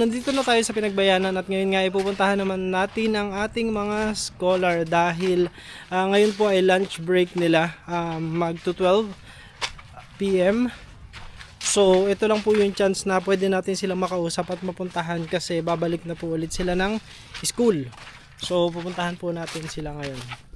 Nandito na tayo sa Pinagbayanan at ngayon nga ipupuntahan naman natin ang ating mga scholar dahil ngayon po ay lunch break nila, magto 12 PM. So ito lang po yung chance na pwede natin silang makausap at mapuntahan kasi babalik na po ulit sila ng school. So pupuntahan po natin sila ngayon.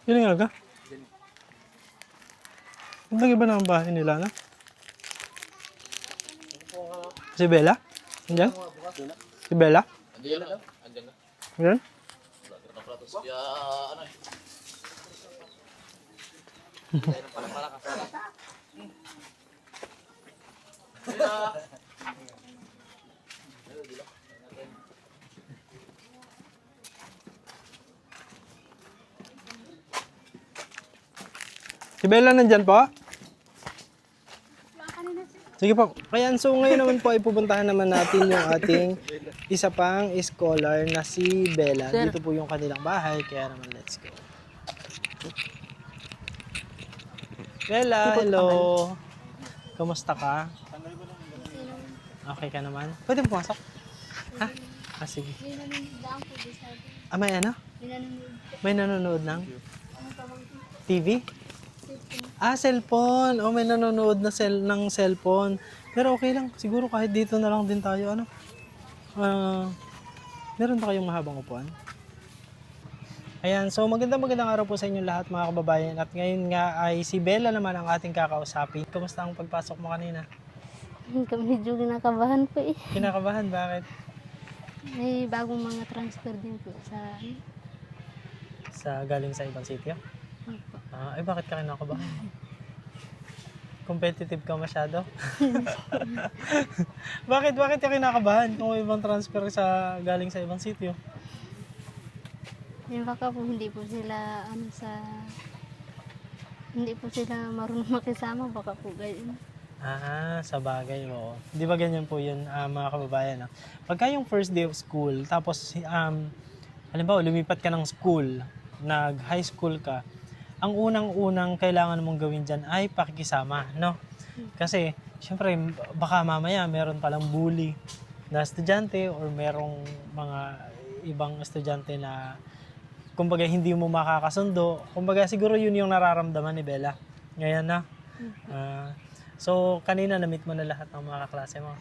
Yun nga ka? Ang lagi ba ng bahay nila na? Si Bella? Andiyan? Si Bella? Andiyan na. Andiyan na. Andiyan? Napratos kaya ano eh. Si Bella nandyan po? Sige po. Kaya so ngayon naman po ay pupuntahan naman natin yung ating isa pang scholar na si Bella. Dito po yung kanilang bahay. Kaya naman let's go. Bella, hello. Kamusta ka? Okay ka naman? Pwede mo pumasok? Ha? Ah, sige. May ano? May nanonood ng? TV? Ah, cellphone. Oh, may nanonood na ng cellphone. Pero okay lang. Siguro kahit dito na lang din tayo. Ano? Meron ba kayong mahabang upuan? Ayan. So, magandang araw po sa inyo lahat mga kababayan. At ngayon nga ay si Bella naman ang ating kakausapin. Kamusta ang pagpasok mo kanina? Medyo kinakabahan po eh. Kinakabahan? Bakit? May bagong mga transfer din po Galing sa ibang sitio? Opo. Bakit ka kinakabahan? Competitive ka masyado? Bakit ka kinakabahan kung may ibang transfer galing sa ibang sitio? Yung baka po hindi po sila marunong makisama, baka po gayon. Sa bagay mo. Di ba ganyan po yun, mga kababayan? No? Pagka yung first day of school, tapos, halimbawa, lumipat ka ng school, nag-high school ka, ang unang-unang kailangan mong gawin dyan ay pakikisama, no? Kasi, syempre, baka mamaya meron palang bully na estudyante or merong mga ibang estudyante na, kumbaga, hindi mo makakasundo. Kumbaga, siguro yun yung nararamdaman ni Bella. Ngayon na. So, kanina na-meet mo na lahat ng mga kaklase mo?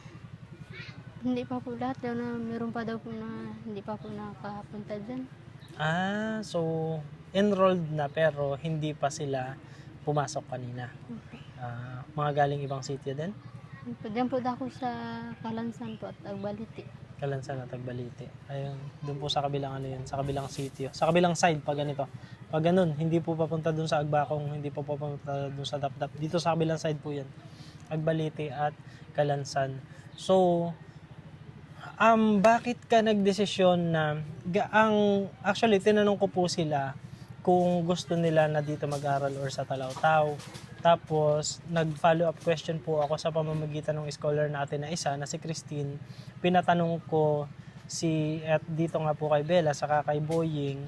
Hindi pa po lahat daw na meron pa daw po na hindi pa po nakapunta dyan. So enrolled na pero hindi pa sila pumasok kanina. Mga galing ibang sitio din? Diyan po ako sa Kalansan po at Agbaliti. Kalansan at Agbaliti. Ayun, doon po sa kabilang sa kabilang sitio. Sa kabilang side pag ganito. Pag ganun, hindi po papunta doon sa Agbakong, hindi po papunta doon sa Dapdap. Dito sa kabilang side po 'yan. Agbaliti at Kalansan. So, bakit ka nagdesisyon na actually tinanong ko po sila kung gusto nila na dito mag-aral or sa Talautaw. Tapos nag-follow up question po ako sa pamamagitan ng scholar natin na isa na si Christine. Pinatanong ko at dito nga po kay Bella saka kay Boying,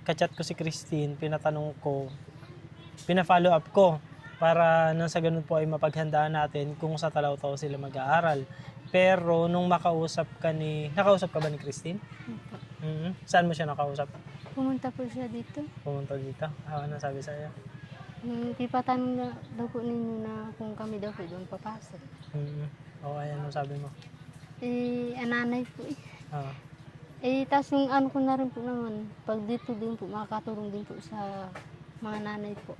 kachat ko si Christine, pina-follow up ko para nang sa ganun po ay mapaghandaan natin kung sa Talautaw sila mag-aaral. Pero nung nakausap ka ba ni Christine? Saan mo siya nakausap? Pumunta po siya dito. Pumunta dito? Ano sabi sa'yo? Ipatanong daw po ninyo na kung kami daw po doon papasok. Ayan ang sabi mo. Ananay po eh. Tapos yung ano ko na rin po naman, pag dito din po, makakatulong din po sa mga nanay po.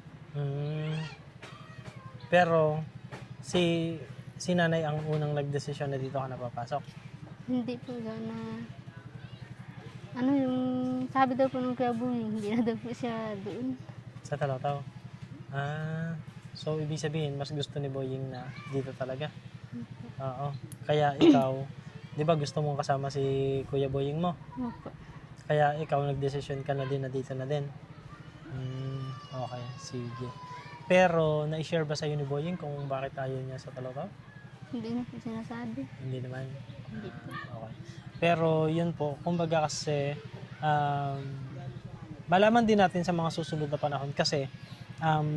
Pero, si nanay ang unang nagdesisyon na dito ka napapasok? Hindi po na sabi daw po nung Kuya Boying, hindi na daw po siya doon. Sa Talataw. So ibig sabihin, mas gusto ni Boying na dito talaga. Oo. Kaya ikaw, di ba gusto mong kasama si Kuya Boying mo? Opo. Kaya ikaw nagdesisyon ka na din na dito na din. Okay, sige. Pero na-share ba sa'yo ni Boying kung bakit ayaw niya sa Talataw? Hindi na po sinasabi. Hindi naman. Hindi po. Okay. Pero yun po, kumbaga kasi malaman din natin sa mga susunod na panahon kasi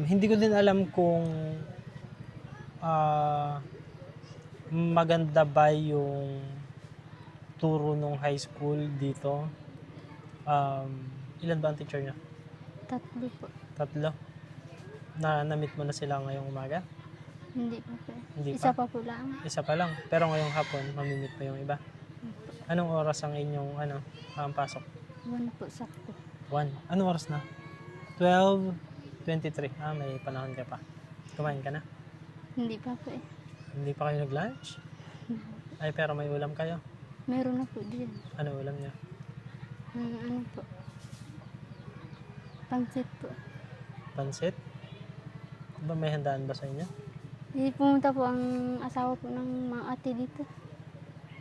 hindi ko din alam kung maganda ba yung turo nung high school dito. Ilan ba ang teacher niya? 3 po. 3? Na-meet mo na sila ngayong umaga? Hindi pa po. Hindi Isa pa? pa po lang. Isa pa lang. Pero ngayong hapon, mamimit pa yung iba. Anong oras ang inyong pasok? 1 po sakto. 1. Anong oras na? 12:23. May panahon ka pa. Kumain ka na? Hindi pa po eh. Hindi pa kayo nag-lunch? Ay, pero may ulam kayo. Meron na po din. Ano ulam niya? Ano po? Pansit po. Pansit? Ba may handaan ba sa inyo? Pumunta po ang asawa po ng mga ate dito.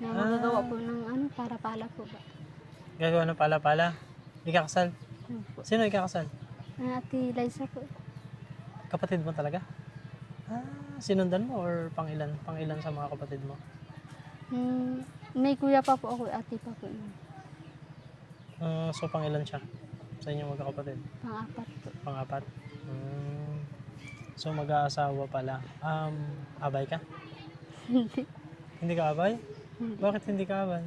Na magagawa po ng para pala po ba? Gagawa ng pala-pala? Ikakasal? Ano po? Sino ikakasal? Ate Liza po. Kapatid mo talaga? Sinundan mo or pang-ilan? Pang-ilan sa mga kapatid mo? May kuya pa po ako, ate pa po. So pang-ilan siya? Sa inyong magkakapatid? Pang-4 po. Pang-4? So mag-aasawa pala. Abay ka? Hindi. Hindi ka abay? Hindi. Bakit hindi ka abay?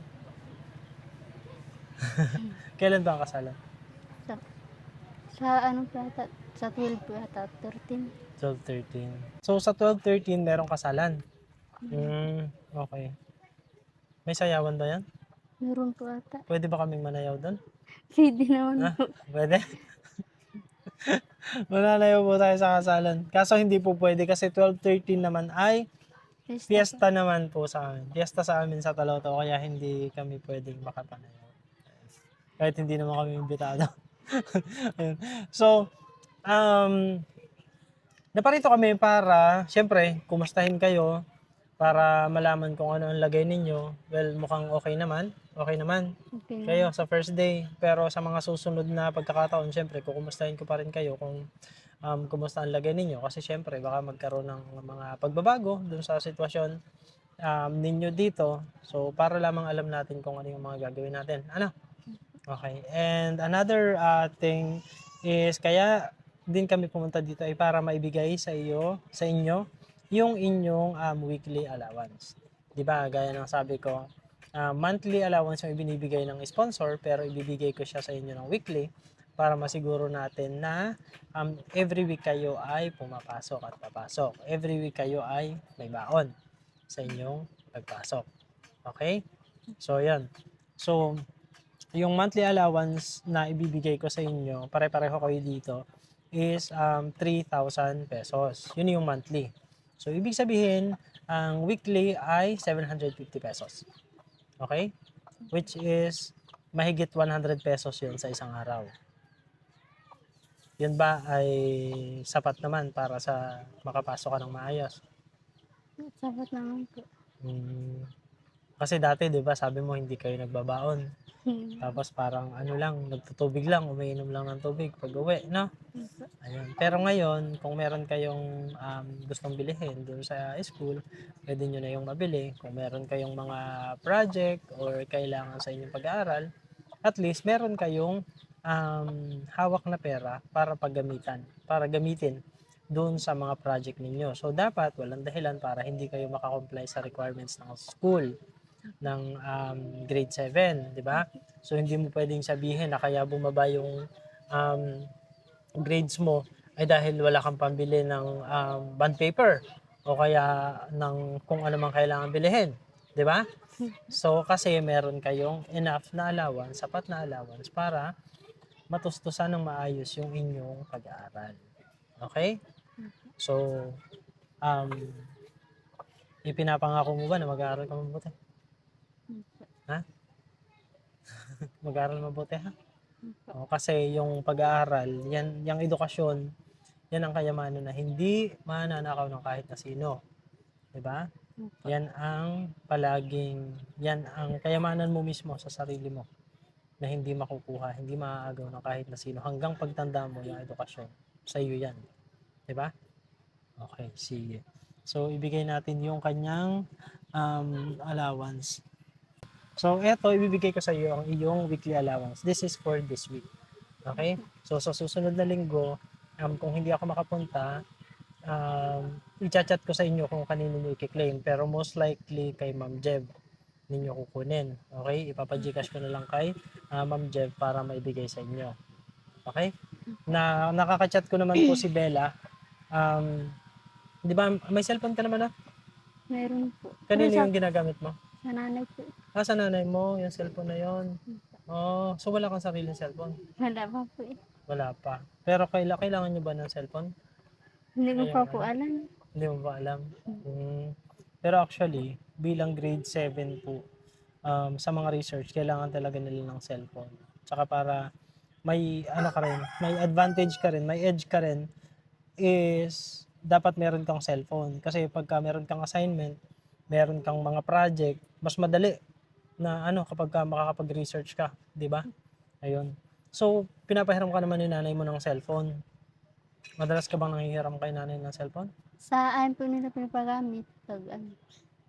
Kailan ba ang kasalan? Sa ano po yata, sa 12 po yata, 13. 12-13. So sa 12-13 merong kasalan? Okay. May sayawan ba yan? Meron po yata. Pwede ba kaming manayaw doon? Pwede naman po. Pwede? Mananayaw po tayo sa kasalan. Kaso hindi po pwede kasi 12-13 naman ay fiesta naman po sa amin. Fiesta sa amin sa Talataw kaya hindi kami pwedeng makapanayaw. Kahit hindi naman kami imbitado. Ayun. So, naparito kami para, syempre, kumustahin kayo para malaman kung ano ang lagay ninyo. Well, mukhang okay naman. Okay naman Okay. kayo sa first day. Pero sa mga susunod na pagkakataon, syempre, kukumustahin ko pa rin kayo kung kumusta ang lagay ninyo. Kasi syempre, baka magkaroon ng mga pagbabago dun sa sitwasyon ninyo dito. So, para lamang alam natin kung ano yung mga gagawin natin. Ano? Okay. And another thing is, kaya din kami pumunta dito ay para maibigay sa inyo, yung inyong weekly allowance. 'Di ba? Gaya ng sabi ko, monthly allowance yung ibinibigay ng sponsor, pero ibibigay ko siya sa inyo ng weekly para masiguro natin na every week kayo ay pumapasok at papasok. Every week kayo ay may baon sa inyong pagpasok. Okay? So, yan. So, yung monthly allowance na ibibigay ko sa inyo, pare-pareho kayo dito, is 3,000 pesos. Yun yung monthly. So, ibig sabihin, ang weekly ay 750 pesos. Okay? Which is, mahigit 100 pesos yun sa isang araw. Yun ba ay sapat naman para sa makapasok ka ng maayos? Sapat naman po. Kasi dati, di ba, sabi mo hindi kayo nagbabaon. Tapos parang nagtutubig lang, umiinom lang ng tubig pag uwi, no? Ayun. Pero ngayon, kung meron kayong gustong bilhin doon sa school, pwede nyo na yung mabili. Kung meron kayong mga project or kailangan sa inyong pag-aaral, at least meron kayong hawak na pera para gamitin doon sa mga project ninyo. So, dapat walang dahilan para hindi kayo makakomply sa requirements ng school ng grade 7, di ba? So, hindi mo pwedeng sabihin na kaya bumaba yung grades mo ay dahil wala kang pambili ng bond paper o kaya ng kung ano man kailangan bilihin, di ba? So, kasi meron kayong enough na allowance, sapat na allowance para matustusan ng maayos yung inyong pag-aaral. Okay? So, ipinapangako mo ba na mag-aaral ka mabuti? Ha? Mag-aaral mabuti, ha? Kasi yung pag-aaral, yan, yung edukasyon, yan ang kayamanan na hindi mananakaw ng kahit na sino. 'Di ba? Opo. Yan ang kayamanan mo mismo sa sarili mo na hindi makukuha, hindi maaagaw ng kahit na sino hanggang pagtanda mo yung edukasyon. Sa iyo yan. 'Di ba? Okay, sige. So, ibigay natin yung kanyang allowance. So, eto, ibibigay ko sa iyo ang iyong weekly allowance. This is for this week. Okay? So, sa susunod na linggo, kung hindi ako makapunta, i-chat ko sa inyo kung kanino nyo i-claim. Pero most likely kay Ma'am Jeb ninyo kukunin. Okay? Ipapagcash ko na lang kay Ma'am Jeb para maibigay sa inyo. Okay? Nakaka-chat ko naman po si Bella. Di ba, may cellphone ka naman na? Meron po. Kanino Pero yung ginagamit mo? sa nanay po. Sa nanay mo, yung cellphone na yon. Oh, so wala kang sariling cellphone? Wala pa po eh. Wala pa. Pero kailangan nyo ba ng cellphone? Hindi ko Ayun, pa po alam. Hindi mo ba alam? Pero actually, bilang grade 7 po, sa mga research, kailangan talaga nila ng cellphone. Tsaka para may ano ka rin, may advantage ka rin, may edge ka rin, is dapat meron kang cellphone. Kasi pagka meron kang assignment, meron kang mga project, mas madali na kapag makakapag-research ka, di ba? Ayun. So, pinapahiram ka naman ni nanay mo ng cellphone. Madalas ka bang nanghihiram kay nanay ng cellphone? Sa akin po nila pinapagamit. Pag ano.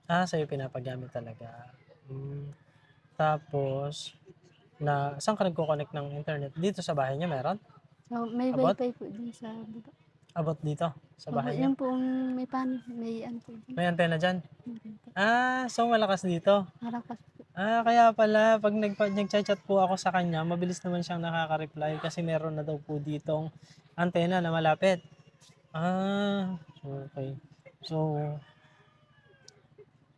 Sa'yo pinapagamit talaga. Tapos, saan ka nagko-connect ng internet? Dito sa bahay niya meron? So, may Abot? wifi po din sa baba. Abot dito, sa bahay niya? Yan po may pan, may ano po din. May antena dyan? Meron po. So malakas dito. Malakas po. Kaya pala, pag nag-chat po ako sa kanya, mabilis naman siyang nakaka-reply kasi meron na daw po ditong antena na malapit. Okay. So,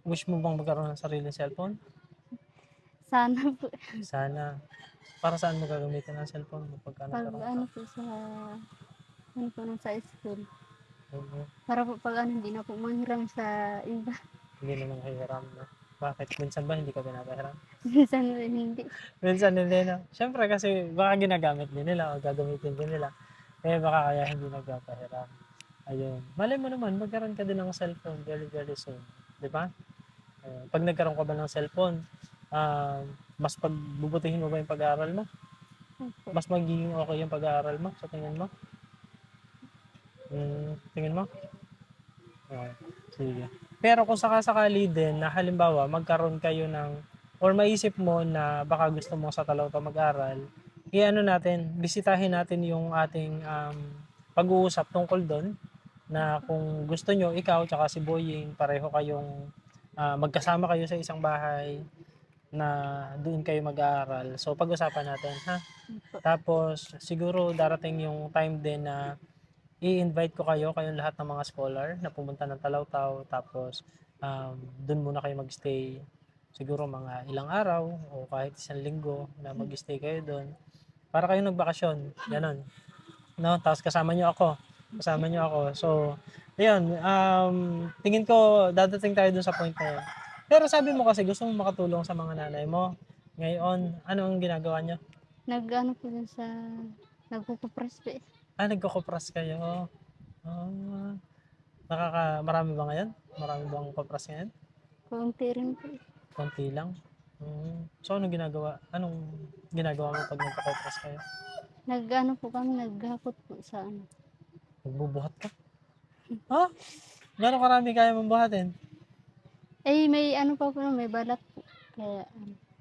wish mo bang magkaroon ng sariling cellphone? Sana po. Sana. Para saan mo gagamitin ang cellphone mo pagka Pag nagkaroon ano ka? po sa ano po nung sa school. Oo. Para po pag ano, hindi na po manghiram sa iba. Hindi naman kahiram, no? Bakit? Minsan ba hindi ka pinapahiram? Minsan hindi. Minsan hindi, no? Siyempre kasi baka ginagamit din nila o gagamitin din nila. Baka kaya hindi nagpapahiram. Ayun. Malay mo naman, magkaroon ka din ng cellphone very, very soon. Di ba? Pag nagkaroon ka ba ng cellphone, mas pagbubutihin mo ba yung pag-aaral mo? Opo. Mas magiging okay yung pag-aaral mo sa tingin mo? Tingin mo? Okay. Sige. Pero kung sakasakali din na halimbawa magkaroon kayo ng or maisip mo na baka gusto mo sa Talauta mag-aral, bisitahin natin yung ating pag-uusap tungkol doon na kung gusto nyo, ikaw tsaka si Boying, pareho kayong magkasama kayo sa isang bahay na doon kayo mag-aaral. So pag-usapan natin, ha? Opo. Tapos siguro darating yung time din na i-invite ko kayong lahat ng mga scholar na pumunta ng Talawtaw, tapos doon muna kayo magstay siguro mga ilang araw o kahit isang linggo na mag-stay kayo doon para kayong nagbakasyon, ganon. No? Tapos kasama nyo ako. So, ayun, tingin ko dadating tayo doon sa point na yun. Pero sabi mo kasi gusto mo makatulong sa mga nanay mo. Ngayon, ano ang ginagawa nyo? Nag-ano po dun sa nagkukupras po eh. Nagkukupras kayo. Marami ba ngayon? Marami bang kupras ngayon? Kaunti rin po eh. Konti lang. So, anong ginagawa mo pag nagkukupras kayo? Nag-ano po kami, naghakot po sa ano. Nagbubuhat ka? Gano'ng karami kaya mong buhatin? May ano pa po, may balat po. Kaya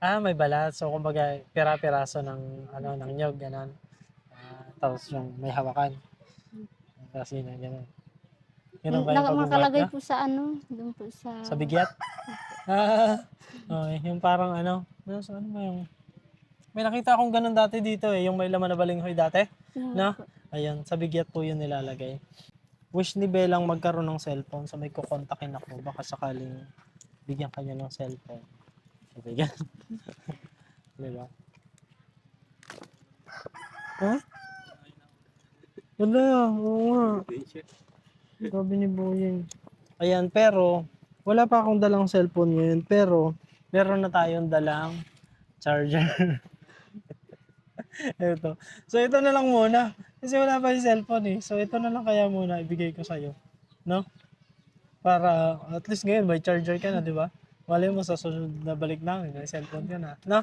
ano. May balat. So, kumbaga, pira-piraso ng nyog, gano'n. Tapos yung may hawakan. Kasi yun, gano'n. Ganun ba yung pagbubuhat Makalagay nyo? po sa ano, doon po sa... Sa bigyat? Okay. Yung parang ano ba yung... May nakita akong ganun dati dito yung may laman na balinghoy dati. No? Ayun, sa bigyat po yun nilalagay. Wish ni Belang magkaroon ng cellphone, so may kukontakin ako. Baka sakaling bigyan kanya ng cellphone. Bigyan. Diba? Wala, oo nga. Sabi ni Boyeng. Ayan, pero wala pa akong dalang cellphone ngayon, pero meron na tayong dalang charger. Ito. So, ito na lang muna. Kasi wala pa yung cellphone eh. So, ito na lang kaya muna ibigay ko sa'yo. No? Para at least ngayon may charger ka na, di ba? Malay mo sa sunod na balik namin, may cellphone ka na. No?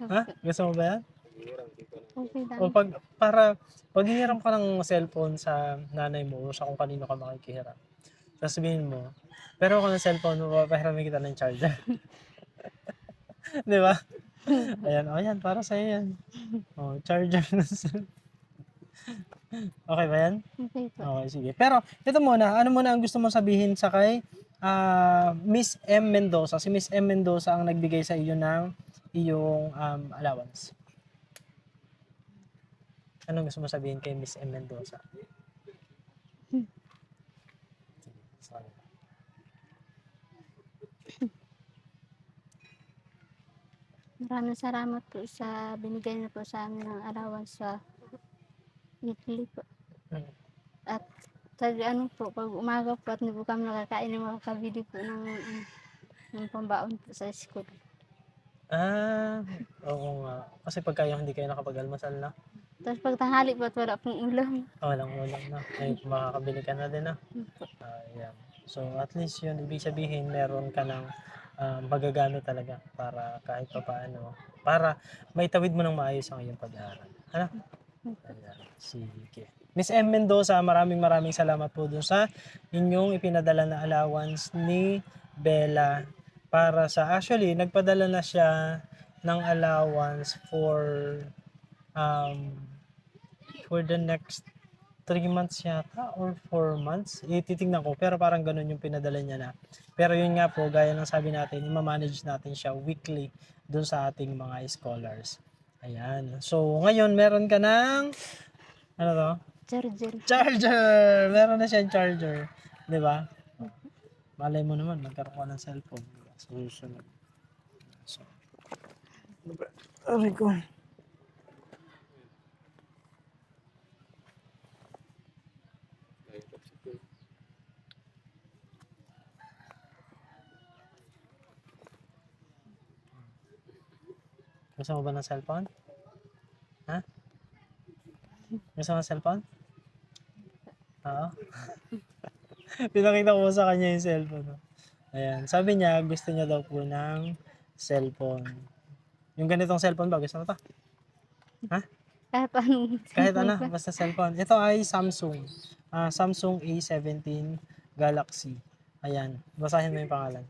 Ha? Opo. Gusto mo ba yan? Okay O lang. pag hiniram ka ng cellphone sa nanay mo o sa kung kanino ka makikihiram, sasabihin mo, pero ako ng cellphone mo, papahiramin kita ng charger. Di ba? Ayan, o yan, para sa'yo yan. O, charger ng cellphone. Okay ba yan? Okay po. Okay, sige. Pero, ito muna, ano muna ang gusto mo sabihin sa kay Miss M. Mendoza? Si Miss M. Mendoza ang nagbigay sa iyo ng iyong allowance. Anong gusto mo sabihin kay Miss M. Mendoza? Sorry. Maraming salamat po sa binigay niyo po sa amin ng allowance sa weekly po. Hmm. At sa ano po, pag umaga po at hindi po kami nakakain, makakabili po ng pambaon po sa school. Oo nga. Kasi pagka yung hindi kayo nakapag-almasal na, Tapos pag tanghali po at wala pong ulam. walang ulam na. Ay, makakabili ka na din na. Po. Ayan. So, at least yun, ibig sabihin, meron ka ng magagamit talaga para kahit pa paano, para maitawid mo ng maayos ang iyong pag-aaral. Ano? Ayan. Sige. Miss M. Mendoza, maraming salamat po dun sa inyong ipinadala na allowance ni Bella para sa, actually, nagpadala na siya ng allowance um, for the next 3 months yata or 4 months. Titingnan ko, pero parang ganun yung pinadala niya na. Pero yun nga po, gaya ng sabi natin, i-manage natin siya weekly dun sa ating mga scholars. Ayan. So, ngayon, meron ka ng, ano to? Charger. Charger! Meron na siyang charger. Di ba? Malay mo naman, magkaroon ka ng cellphone. Sa susunod. So, aray ko. Gusto mo ba ng cellphone? Ha? Gusto mo ng cellphone? Oo. Pinakita ko sa kanya yung cellphone. No? Ayan. Sabi niya, gusto niya daw po ng cellphone. Yung ganitong cellphone ba? Gusto mo to? Ha? Kahit anong Kahit cellphone ano, pa. basta cellphone. Ito ay Samsung. Samsung A17 Galaxy. Ayan. Basahin mo yung pangalan.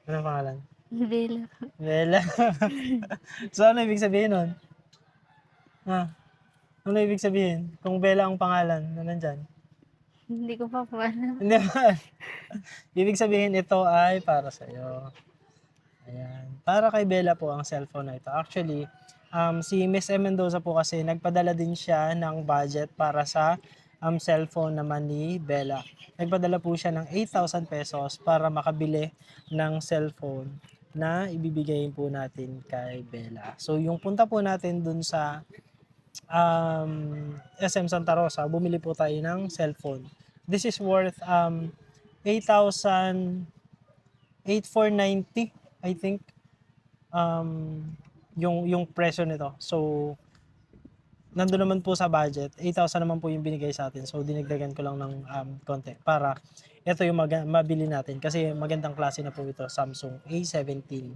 Anong pangalan? Bela. Bella. So, ano ibig sabihin nun? Ha? Ano ibig sabihin? Kung Bella ang pangalan na nandyan. Hindi ko pa po alam. Hindi ba? Ibig sabihin ito ay para sa iyo. Ayan. Para kay Bella po ang cellphone na ito. Actually, si Miss M. Mendoza po kasi nagpadala din siya ng budget para sa cellphone naman ni Bella. Nagpadala po siya ng 8,000 pesos para makabili ng cellphone na ibibigay po natin kay Bella. So, yung punta po natin dun sa SM Santa Rosa, bumili po tayo ng cellphone. This is worth 8,000 8,490 I think yung presyo nito. So nandoon naman po sa budget, 8,000 naman po yung binigay sa atin. So dinagdagan ko lang ng konti para ito yung mabili natin kasi magandang klase na po ito, Samsung A17.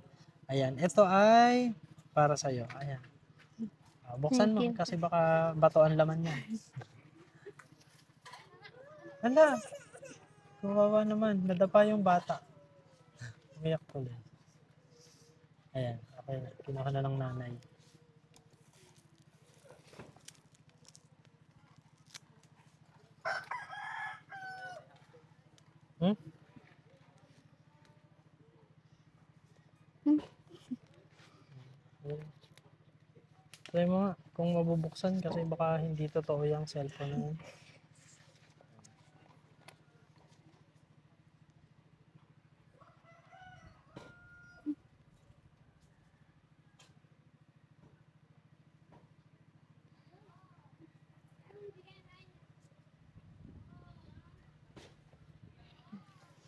Ayan, ito ay para sa iyo. Ayan. Buksan mo Thank you. kasi baka bato ang laman niya. Hala, kawawa naman, nadapa yung bata. Umiyak ko din. Ayan, okay na. Kinuha na ng nanay. Hmm? Try mo nga kung mabubuksan kasi baka hindi totoo yung cellphone na yun.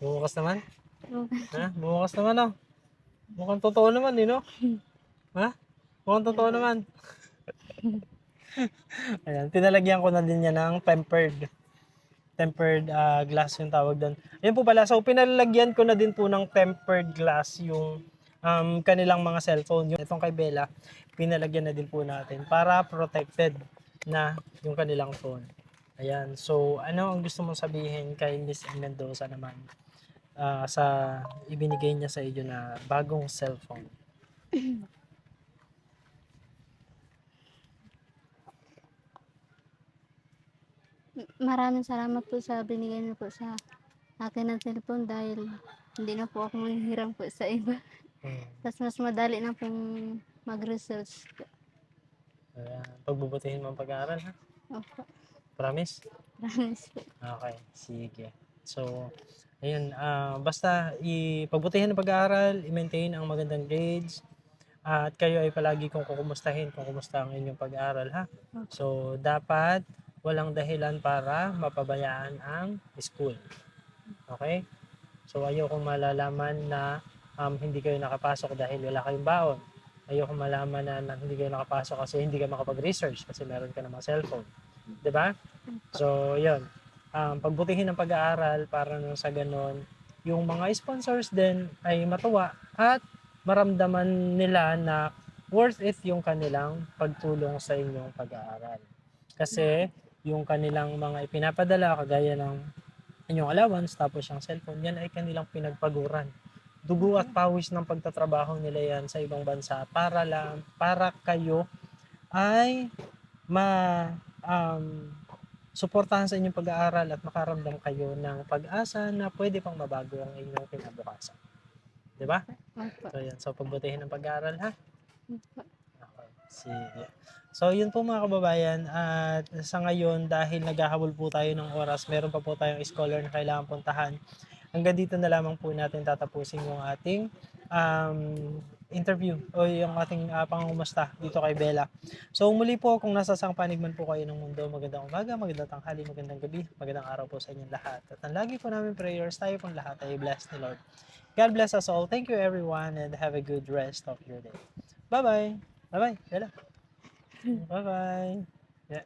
Bumukas naman? Ha? Bumukas naman oh. Mukhang totoo naman eh, no? Ha? Mukhang totoo naman. Ayan, pinalagyan ko na din niya ng tempered glass yung tawag doon. Ayun po pala, so pinalagyan ko na din po ng tempered glass yung kanilang mga cellphone. Yung itong kay Bella, pinalagyan na din po natin para protected na yung kanilang phone. Ayan, so ano ang gusto mong sabihin kay Miss Mendoza naman sa ibinigay niya sa iyo na bagong cellphone? Maraming salamat po sa binigay niyo po sa akin ng cellphone dahil hindi na po ako manghihiram po sa iba. Hmm. Tapos mas madali na pong mag-research po. Ayan, pagbubutihin mo ang pag-aaral ha? Opo. Promise? Promise po. Okay, sige. So, ayun, basta pagbutihin ang pag-aaral, i-maintain ang magandang grades, at kayo ay palagi kong kukumustahin kung kumusta ang inyong pag-aaral ha. So, dapat walang dahilan para mapabayaan ang school. Okay? So, ayokong malalaman na hindi kayo nakapasok dahil wala kayong baon. Ayokong malaman na hindi kayo nakapasok kasi hindi ka makapag-research kasi meron ka namang cellphone. 'Di ba? So, yun. Pagbutihin ng pag-aaral para nang sa ganon, yung mga sponsors din ay matuwa at maramdaman nila na worth it yung kanilang pagtulong sa inyong pag-aaral. Kasi yung kanilang mga ipinapadala kagaya ng inyong allowance tapos yung cellphone, yan ay kanilang pinagpaguran. Dugo at pawis ng pagtatrabaho nila yan sa ibang bansa para kayo ay suportahan sa inyong pag-aaral at makaramdam kayo ng pag-asa na pwede pang mabago ang inyong kinabukasan. 'Di ba? Opo. So, yan. So, pagbutihin ng pag-aaral, ha? Opo. Okay. Sige. So, yun po mga kababayan. At sa ngayon, dahil naghahabol po tayo ng oras, meron pa po tayong scholar na kailangan puntahan. Hanggang dito na lamang po natin tatapusin yung ating interview o yung ating pangungumusta dito kay Bella. So, muli po, kung nasa sangpanig man po kayo ng mundo, magandang umaga, magandang tanghali, magandang gabi, magandang araw po sa inyong lahat. At ang lagi po namin prayers, tayo pong lahat ay blessed ni Lord. God bless us all. Thank you everyone and have a good rest of your day. Bye-bye. Bye-bye. Bella. Bye-bye. Yeah.